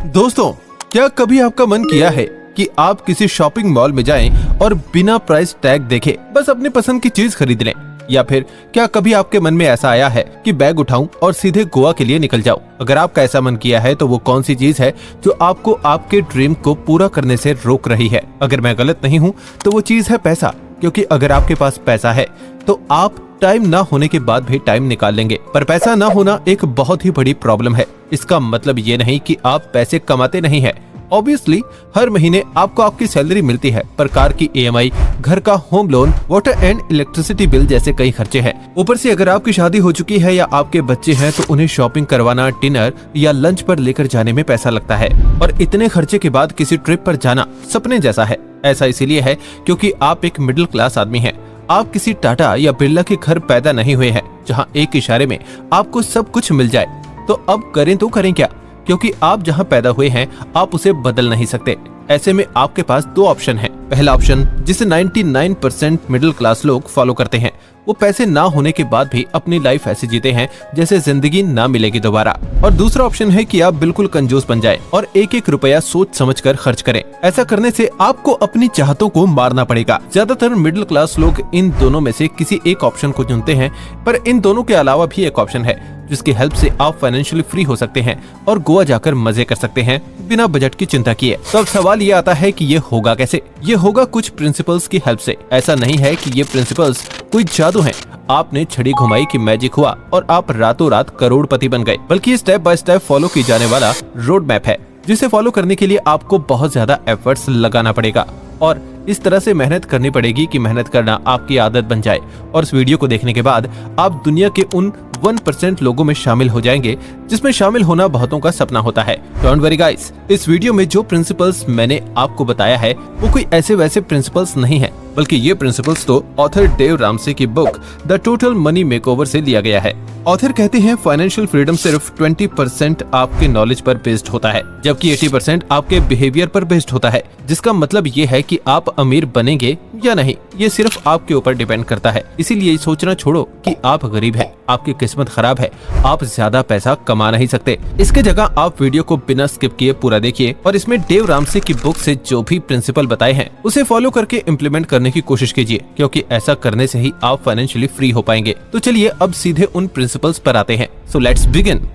दोस्तों, क्या कभी आपका मन किया है कि आप किसी शॉपिंग मॉल में जाएं और बिना प्राइस टैग देखे बस अपनी पसंद की चीज खरीद लें? या फिर क्या कभी आपके मन में ऐसा आया है कि बैग उठाऊं और सीधे गोवा के लिए निकल जाऊं? अगर आपका ऐसा मन किया है तो वो कौन सी चीज है जो आपको आपके ड्रीम को पूरा करने से रोक रही है? अगर मैं गलत नहीं हूं तो वो चीज है पैसा, क्योंकि अगर आपके पास पैसा है तो आप टाइम ना होने के बाद भी टाइम निकाल लेंगे। पर पैसा ना होना एक बहुत ही बड़ी प्रॉब्लम है। इसका मतलब ये नहीं कि आप पैसे कमाते नहीं है। ऑब्वियसली हर महीने आपको आपकी सैलरी मिलती है, पर कार की EMI, घर का home loan, water and electricity bill जैसे कई खर्चे हैं। ऊपर से अगर आपकी शादी हो चुकी है या आपके बच्चे हैं तो उन्हें शॉपिंग करवाना, डिनर या लंच पर लेकर जाने में पैसा लगता है। और इतने खर्चे के बाद किसी ट्रिप पर जाना सपने जैसा है। ऐसा इसीलिए है क्योंकि आप एक मिडिल क्लास आदमी हैं। आप किसी टाटा या बिरला के घर पैदा नहीं हुए हैं जहां एक इशारे में आपको सब कुछ मिल जाए। तो अब करें तो करें क्या? क्योंकि आप जहां पैदा हुए हैं आप उसे बदल नहीं सकते। ऐसे में आपके पास दो ऑप्शन हैं। पहला ऑप्शन, जिसे 99% मिडिल क्लास लोग फॉलो करते हैं, वो पैसे ना होने के बाद भी अपनी लाइफ ऐसे जीते हैं जैसे जिंदगी ना मिलेगी दोबारा। और दूसरा ऑप्शन है कि आप बिल्कुल कंजूस बन जाएं और एक एक रुपया सोच समझकर खर्च करें। ऐसा करने से आपको अपनी चाहतों को मारना पड़ेगा। ज्यादातर मिडिल क्लास लोग इन दोनों में से किसी एक ऑप्शन को चुनते हैं, पर इन दोनों के अलावा भी एक ऑप्शन है जिसकी हेल्प से आप फाइनेंशियली फ्री हो सकते हैं और गोवा जाकर मजे कर सकते हैं बिना बजट की चिंता किए। तो अब सवाल ये आता है कि ये होगा कैसे? ये होगा कुछ प्रिंसिपल्स की हेल्प से। ऐसा नहीं है कि ये प्रिंसिपल्स कोई जादू है, आपने छड़ी घुमाई कि मैजिक हुआ और आप रातों रात करोड़पति बन गए, बल्कि स्टेप बाय स्टेप फॉलो की जाने वाला रोड मैप है, जिसे फॉलो करने के लिए आपको बहुत ज्यादा एफर्ट्स लगाना पड़ेगा और इस तरह से मेहनत करनी पड़ेगी कि मेहनत करना आपकी आदत बन जाए। और इस वीडियो को देखने के बाद आप दुनिया के उन 1% लोगों में शामिल हो जाएंगे जिसमें शामिल होना बहुतों का सपना होता है। डोंट वरी गाइस, इस वीडियो में जो प्रिंसिपल्स मैंने आपको बताया है वो कोई ऐसे वैसे प्रिंसिपल्स नहीं है, बल्कि ये प्रिंसिपल्स तो ऑथर डेव रामसे की book the total money makeover से लिया गया है। ऑथर कहते हैं फाइनेंशियल फ्रीडम सिर्फ 20% आपके नॉलेज पर बेस्ड होता है, जबकि 80% आपके बिहेवियर पर बेस्ड होता है। जिसका मतलब ये है कि आप अमीर बनेंगे या नहीं, ये सिर्फ आपके ऊपर डिपेंड करता है। इसीलिए सोचना छोड़ो कि आप गरीब हैं, आपकी किस्मत खराब है, आप ज्यादा पैसा कमा नहीं सकते। इसके जगह आप वीडियो को बिना स्किप किए पूरा देखिए और इसमें डेव रामसे की बुक से जो भी प्रिंसिपल बताए हैं उसे फॉलो करके इम्प्लीमेंट करने की कोशिश कीजिए, क्योंकि ऐसा करने से ही आप फाइनेंशियली फ्री हो पाएंगे। तो चलिए अब सीधे उन प्रिंसिपल्स पर आते हैं। So let's begin.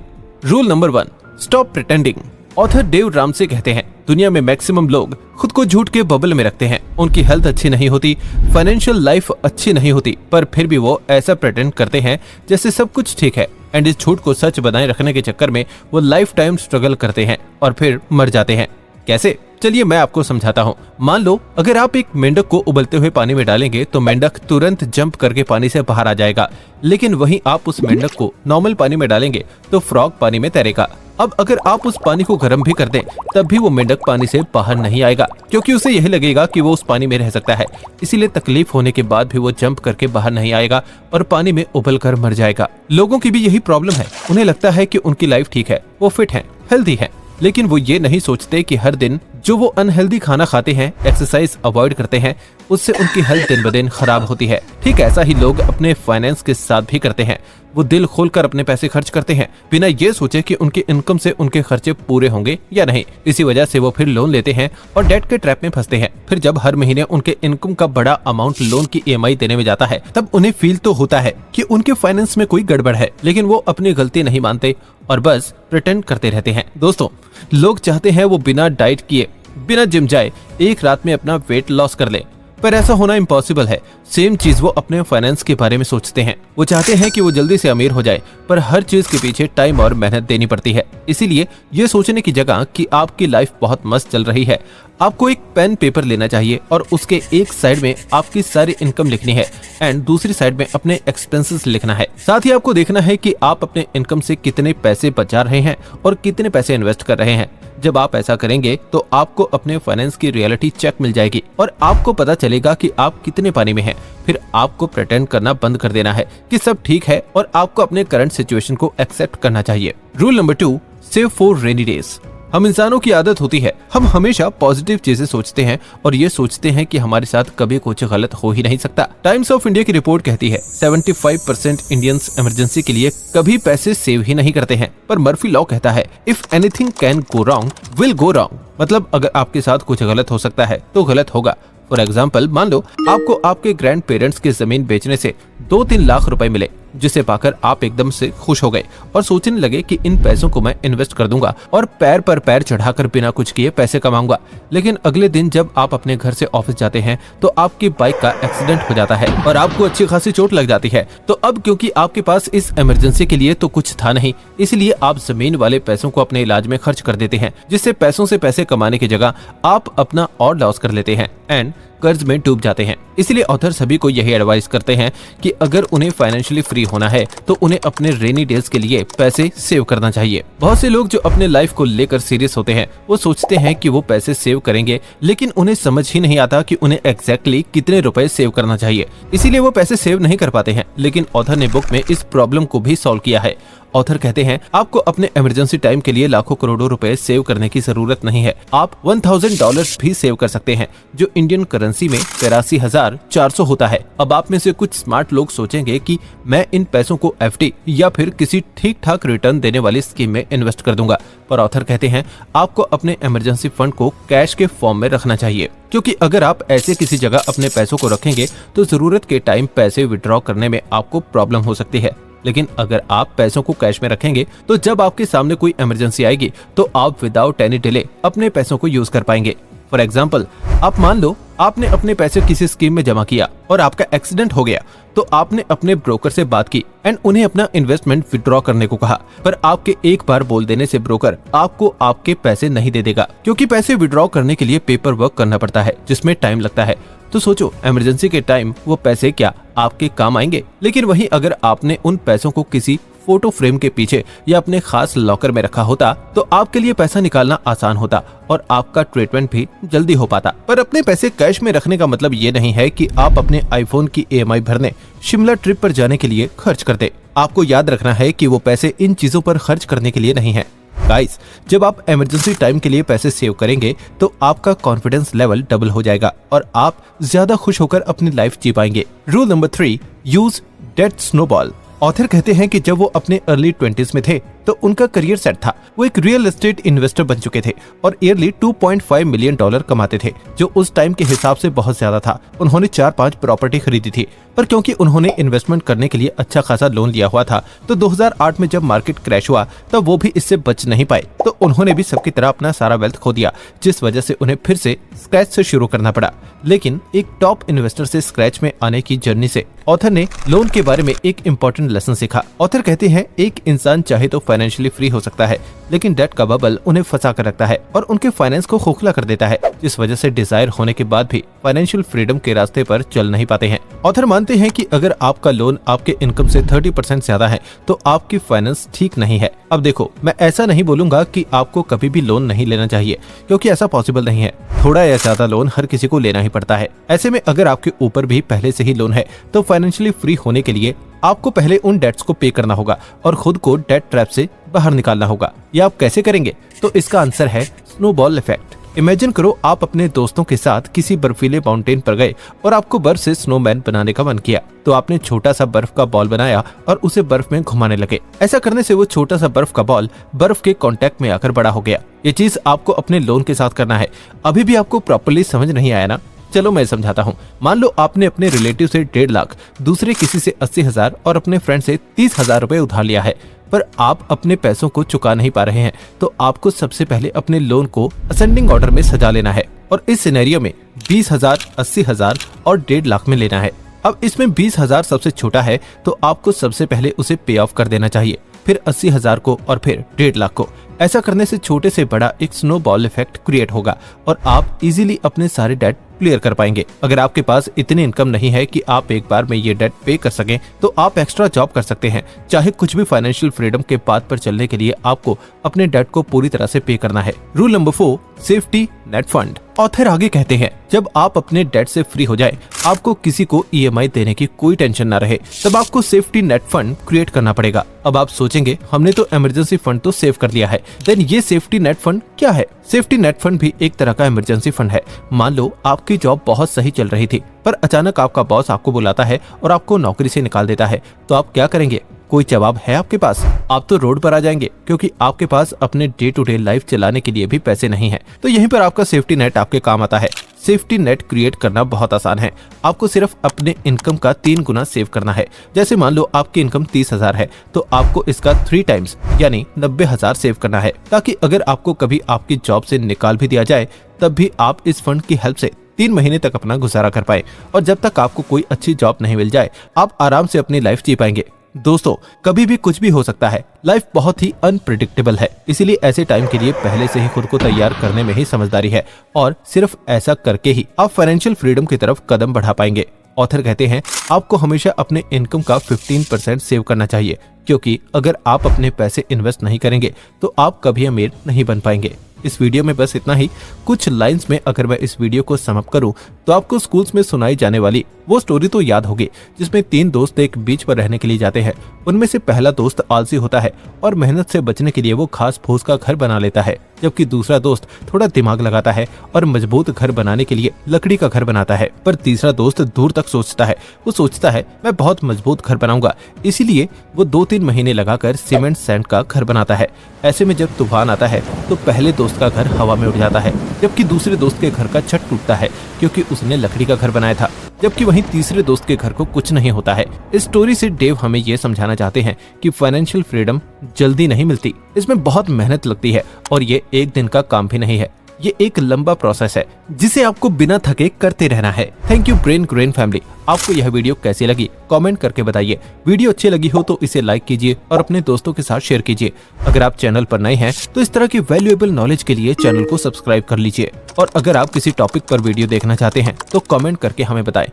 Rule number 1, stop pretending. Author Dave Ramsey कहते हैं दुनिया में मैक्सिमम लोग खुद को झूठ के बबल में रखते हैं। उनकी हेल्थ अच्छी नहीं होती, फाइनेंशियल लाइफ अच्छी नहीं होती, पर फिर भी वो ऐसा प्रिटेंड करते हैं जैसे सब कुछ ठीक है। एंड इस झूठ को सच बनाए रखने के चक्कर में वो लाइफ टाइम स्ट्रगल करते हैं और फिर मर जाते हैं। कैसे? चलिए मैं आपको समझाता हूँ। मान लो अगर आप एक मेंढक को उबलते हुए पानी में डालेंगे तो मेंढक तुरंत जंप करके पानी से बाहर आ जाएगा, लेकिन वहीं आप उस मेंढक को नॉर्मल पानी में डालेंगे तो फ्रॉग पानी में तैरेगा। अब अगर आप उस पानी को गर्म भी कर दें तब भी वो मेंढक पानी से बाहर नहीं आएगा, क्योंकि उसे यही लगेगा कि वो उस पानी में रह सकता है। इसीलिए तकलीफ होने के बाद भी वो जंप करके बाहर नहीं आएगा और पानी में उबल कर मर जाएगा। लोगों की भी यही प्रॉब्लम है। उन्हें लगता है कि उनकी लाइफ ठीक है, वो फिट है, हेल्दी है, लेकिन वो ये नहीं सोचते कि हर दिन जो वो अनहेल्दी खाना खाते हैं, एक्सरसाइज अवॉइड करते हैं, उससे उनकी हेल्थ दिन ब दिन खराब होती है। ठीक ऐसा ही लोग अपने फाइनेंस के साथ भी करते हैं। वो दिल खोलकर अपने पैसे खर्च करते हैं बिना ये सोचे कि उनके इनकम से उनके खर्चे पूरे होंगे या नहीं। इसी वजह से वो फिर लोन लेते हैं और डेट के ट्रैप में फंसते हैं। फिर जब हर महीने उनके इनकम का बड़ा अमाउंट लोन की EMI देने में जाता है तब उन्हें फील तो होता है कि उनके फाइनेंस में कोई गड़बड़ है, लेकिन वो अपनी गलती नहीं मानते और बस प्रिटेंड करते रहते हैं। दोस्तों, लोग चाहते हैं वो बिना डाइट किए, बिना जिम जाए एक रात में अपना वेट लॉस कर ले, पर ऐसा होना इम्पॉसिबल है। सेम चीज वो अपने फाइनेंस के बारे में सोचते हैं। वो चाहते हैं कि वो जल्दी से अमीर हो जाए, पर हर चीज के पीछे टाइम और मेहनत देनी पड़ती है। इसीलिए ये सोचने की जगह कि आपकी लाइफ बहुत मस्त चल रही है, आपको एक पेन पेपर लेना चाहिए और उसके एक साइड में आपकी सारी इनकम लिखनी है एंड दूसरी साइड में अपने एक्सपेंसेस लिखना है। साथ ही आपको देखना है कि आप अपने इनकम से कितने पैसे बचा रहे हैं और कितने पैसे इन्वेस्ट कर रहे हैं। जब आप ऐसा करेंगे तो आपको अपने फाइनेंस की रियलिटी चेक मिल जाएगी और आपको पता चलेगा कि आप कितने पानी में हैं। फिर आपको प्रिटेंड करना बंद कर देना है कि सब ठीक है और आपको अपने करंट सिचुएशन को एक्सेप्ट करना चाहिए। Rule number 2, save for rainy days. हम इंसानों की आदत होती है, हम हमेशा पॉजिटिव चीजें सोचते हैं और ये सोचते हैं कि हमारे साथ कभी कुछ गलत हो ही नहीं सकता। टाइम्स ऑफ इंडिया की रिपोर्ट कहती है 75% इंडियंस इमरजेंसी के लिए कभी पैसे सेव ही नहीं करते हैं। पर मर्फी लॉ कहता है if anything can go wrong will go wrong, मतलब अगर आपके साथ कुछ गलत हो सकता है तो गलत होगा। फॉर एग्जाम्पल, मान लो आपको आपके ग्रैंड पेरेंट्स की जमीन बेचने से 2-3 लाख रुपए मिले, जिसे पाकर आप एकदम से खुश हो गए और सोचने लगे कि इन पैसों को मैं इन्वेस्ट कर दूंगा और पैर पर पैर चढ़ाकर बिना कुछ किए पैसे कमाऊंगा। लेकिन अगले दिन जब आप अपने घर से ऑफिस जाते हैं तो आपकी बाइक का एक्सीडेंट हो जाता है और आपको अच्छी खासी चोट लग जाती है। तो अब क्योंकि आपके पास इस इमरजेंसी के लिए तो कुछ था नहीं, इसलिए आप जमीन वाले पैसों को अपने इलाज में खर्च कर देते हैं, जिससे पैसों से पैसे कमाने की जगह आप अपना और लॉस कर लेते हैं एंड कर्ज में डूब जाते हैं। इसलिए ऑथर सभी को यही एडवाइस करते हैं कि अगर उन्हें फाइनेंशियली फ्री होना है तो उन्हें अपने रेनी डेज के लिए पैसे सेव करना चाहिए। बहुत से लोग जो अपने लाइफ को लेकर सीरियस होते हैं वो सोचते हैं कि वो पैसे सेव करेंगे, लेकिन उन्हें समझ ही नहीं आता कि उन्हें एग्जैक्टली कितने रुपए सेव करना चाहिए, इसीलिए वो पैसे सेव नहीं कर पाते हैं। लेकिन ऑथर ने बुक में इस प्रॉब्लम को भी सॉल्व किया है। ऑथर कहते हैं आपको अपने इमरजेंसी टाइम के लिए लाखों करोड़ों रुपए सेव करने की जरूरत नहीं है। आप $1000 भी सेव कर सकते हैं, जो इंडियन करेंसी में 83,400 होता है। अब आप में से कुछ स्मार्ट लोग सोचेंगे कि मैं इन पैसों को एफडी या फिर किसी ठीक ठाक रिटर्न देने वाली स्कीम में इन्वेस्ट कर दूंगा। पर ऑथर कहते हैं आपको अपने इमरजेंसी फंड को कैश के फॉर्म में रखना चाहिए, क्योंकि अगर आप ऐसे किसी जगह अपने पैसों को रखेंगे तो जरूरत के टाइम पैसे विड्रॉ करने में आपको प्रॉब्लम हो सकती है। लेकिन अगर आप पैसों को कैश में रखेंगे तो जब आपके सामने कोई इमरजेंसी आएगी तो आप विदाउट एनी डिले अपने पैसों को यूज कर पाएंगे। फॉर एग्जाम्पल, आप मान लो आपने अपने पैसे किसी स्कीम में जमा किया और आपका एक्सीडेंट हो गया, तो आपने अपने ब्रोकर से बात की एंड उन्हें अपना इन्वेस्टमेंट विड्रॉ करने को कहा। पर आपके एक बार बोल देने से ब्रोकर आपको आपके पैसे नहीं दे देगा, क्योंकि पैसे विड्रॉ करने के लिए पेपर वर्क करना पड़ता है जिसमें टाइम लगता है। तो सोचो, इमरजेंसी के टाइम वो पैसे क्या आपके काम आएंगे? लेकिन वहीं अगर आपने उन पैसों को किसी फोटो फ्रेम के पीछे या अपने खास लॉकर में रखा होता तो आपके लिए पैसा निकालना आसान होता और आपका ट्रीटमेंट भी जल्दी हो पाता। पर अपने पैसे कैश में रखने का मतलब ये नहीं है कि आप अपने आईफोन की EMI भरने, शिमला ट्रिप पर जाने के लिए खर्च कर दे। आपको याद रखना है कि वो पैसे इन चीजों पर खर्च करने के लिए नहीं है। गाइस, जब आप इमरजेंसी टाइम के लिए पैसे सेव करेंगे तो आपका कॉन्फिडेंस लेवल डबल हो जाएगा और आप ज्यादा खुश होकर अपनी लाइफ जी पाएंगे। Rule number 3, use debt snowball. Author कहते हैं कि जब वो अपने अर्ली 20s में थे तो उनका करियर सेट था। वो एक रियल एस्टेट इन्वेस्टर बन चुके थे और ईयरली $2.5 मिलियन कमाते थे, जो उस टाइम के हिसाब से बहुत ज्यादा था। उन्होंने 4-5 प्रॉपर्टी खरीदी थी, पर क्योंकि उन्होंने इन्वेस्टमेंट करने के लिए अच्छा खासा लोन लिया हुआ था तो 2008 में जब मार्केट क्रैश हुआ तब वो भी इससे बच नहीं पाए, तो उन्होंने भी सबकी तरह अपना सारा वेल्थ खो दिया, जिस वजह से उन्हें फिर से स्क्रैच से शुरू करना पड़ा। लेकिन एक टॉप इन्वेस्टर से स्क्रैच में आने की जर्नी से ऑथर ने लोन के बारे में एक इम्पोर्टेंट लेसन सीखा। ऑथर कहते हैं एक इंसान चाहे तो फाइनेंशियली फ्री हो सकता है, लेकिन डेट का बबल उन्हें फंसा कर रखता है और उनके फाइनेंस को खोखला कर देता है, जिस वजह से डिजायर होने के बाद भी फाइनेंशियल फ्रीडम के रास्ते पर चल नहीं पाते हैं। ऑथर मानते हैं कि अगर आपका लोन आपके इनकम से 30% ज्यादा है तो आपकी फाइनेंस ठीक नहीं है। अब देखो, मैं ऐसा नहीं बोलूंगा कि आपको कभी भी लोन नहीं लेना चाहिए, क्योंकि ऐसा पॉसिबल नहीं है। थोड़ा या ज्यादा लोन हर किसी को लेना ही पड़ता है। ऐसे में अगर आपके ऊपर भी पहले से ही लोन है तो फाइनेंशियली फ्री होने के लिए आपको पहले उन डेट्स को पे करना होगा और खुद को डेट ट्रैप से बाहर निकालना होगा। ये आप कैसे करेंगे? तो इसका आंसर है स्नोबॉल इफेक्ट। इमेजिन करो आप अपने दोस्तों के साथ किसी बर्फीले माउंटेन पर गए और आपको बर्फ से स्नोमैन बनाने का मन किया, तो आपने छोटा सा बर्फ का बॉल बनाया और उसे बर्फ में घुमाने लगे। ऐसा करने से वो छोटा सा बर्फ का बॉल बर्फ के कांटेक्ट में आकर बड़ा हो गया। ये चीज आपको अपने लोन के साथ करना है। अभी भी आपको प्रॉपर्ली समझ नहीं आया ना? चलो मैं समझाता हूँ। मान लो आपने अपने रिलेटिव से 1.5 लाख, दूसरे किसी से 80,000 और अपने फ्रेंड से 30,000 रुपए उधार लिया है, पर आप अपने पैसों को चुका नहीं पा रहे हैं, तो आपको सबसे पहले अपने लोन को असेंडिंग ऑर्डर में सजा लेना है और इस सिनेरियो में 20,000, 80,000 और 1.5 लाख में लेना है। अब इसमें 20,000 सबसे छोटा है तो आपको सबसे पहले उसे पे ऑफ कर देना चाहिए, फिर 80,000 को और फिर 1.5 लाख को। ऐसा करने से छोटे से बड़ा एक स्नोबॉल इफेक्ट क्रिएट होगा और आप इजीली अपने सारे डेट क्लियर कर पाएंगे। अगर आपके पास इतनी इनकम नहीं है कि आप एक बार में ये डेट पे कर सकें, तो आप एक्स्ट्रा जॉब कर सकते हैं। चाहे कुछ भी फाइनेंशियल फ्रीडम के पाथ पर चलने के लिए आपको अपने डेट को पूरी तरह से पे करना है। Rule number 4, safety net fund. Author आगे कहते हैं, जब आप अपने डेट से फ्री हो जाए, आपको किसी को ईएमआई देने की कोई टेंशन ना रहे, तब आपको सेफ्टी नेट फंड क्रिएट करना पड़ेगा। अब आप सोचेंगे, हमने तो इमरजेंसी फंड तो सेव कर लिया है, देन ये सेफ्टी नेट फंड क्या है? सेफ्टी नेट फंड भी एक तरह का इमरजेंसी फंड है। मान लो आपकी जॉब बहुत सही चल रही थी, पर अचानक आपका बॉस आपको बुलाता है और आपको नौकरी से निकाल देता है, तो आप क्या करेंगे? कोई जवाब है आपके पास? आप तो रोड पर आ जाएंगे, क्योंकि आपके पास अपने डे टू डे लाइफ चलाने के लिए भी पैसे नहीं है। तो यहीं पर आपका सेफ्टी नेट आपके काम आता है। सेफ्टी नेट क्रिएट करना बहुत आसान है। आपको सिर्फ अपने इनकम का 3 गुना सेव करना है। जैसे मान लो आपकी इनकम 30,000 है, तो आपको इसका 3 टाइम्स यानी 90,000 सेव करना है, ताकि अगर आपको कभी आपकी जॉब से निकाल भी दिया जाए, तब भी आप इस फंड की हेल्प से 3 महीने तक अपना गुजारा कर पाए। और जब तक आपको कोई अच्छी जॉब नहीं मिल जाए, आप आराम से अपनी लाइफ जी पाएंगे। दोस्तों, कभी भी कुछ भी हो सकता है। लाइफ बहुत ही अनप्रिडिक्टेबल है, इसीलिए ऐसे टाइम के लिए पहले से ही खुद को तैयार करने में ही समझदारी है, और सिर्फ ऐसा करके ही आप फाइनेंशियल फ्रीडम की तरफ कदम बढ़ा पाएंगे। ऑथर कहते हैं, आपको हमेशा अपने इनकम का 15% सेव करना चाहिए, क्योंकि अगर आप अपने पैसे इन्वेस्ट नहीं करेंगे तो आप कभी अमीर नहीं बन पाएंगे। इस वीडियो में बस इतना ही। कुछ लाइंस में अगर मैं इस वीडियो को समअप करूं, तो आपको स्कूल्स में सुनाई जाने वाली वो स्टोरी तो याद होगी, जिसमें 3 दोस्त एक बीच पर रहने के लिए जाते हैं। उनमें से पहला दोस्त आलसी होता है और मेहनत से बचने के लिए वो घास फूस का घर बना लेता है, जबकि दूसरा दोस्त थोड़ा दिमाग लगाता है और मजबूत घर बनाने के लिए लकड़ी का घर बनाता है। पर तीसरा दोस्त दूर तक सोचता है। वो सोचता है, मैं बहुत मजबूत घर बनाऊंगा, इसीलिए वो 2-3 महीने लगाकर सीमेंट सैंड का घर बनाता है। ऐसे में जब तूफान आता है, तो पहले दोस्त का घर हवा में उड़ जाता है, जबकि दूसरे दोस्त के घर का छत टूटता है, क्योंकि उसने लकड़ी का घर बनाया था। जबकि वहीं तीसरे दोस्त के घर को कुछ नहीं होता है। इस स्टोरी से डेव हमें ये समझाना चाहते हैं कि फाइनेंशियल फ्रीडम जल्दी नहीं मिलती, इसमें बहुत मेहनत लगती है, और ये एक दिन का काम भी नहीं है। ये एक लंबा प्रोसेस है, जिसे आपको बिना थके करते रहना है। Thank you brain grain family. आपको यह वीडियो कैसी लगी कमेंट करके बताइए। वीडियो अच्छी लगी हो तो इसे लाइक कीजिए और अपने दोस्तों के साथ शेयर कीजिए। अगर आप चैनल पर नए हैं तो इस तरह की वैल्यूएबल नॉलेज के लिए चैनल को सब्सक्राइब कर लीजिए। और अगर आप किसी टॉपिक पर वीडियो देखना चाहते हैं तो कमेंट करके हमें बताएं।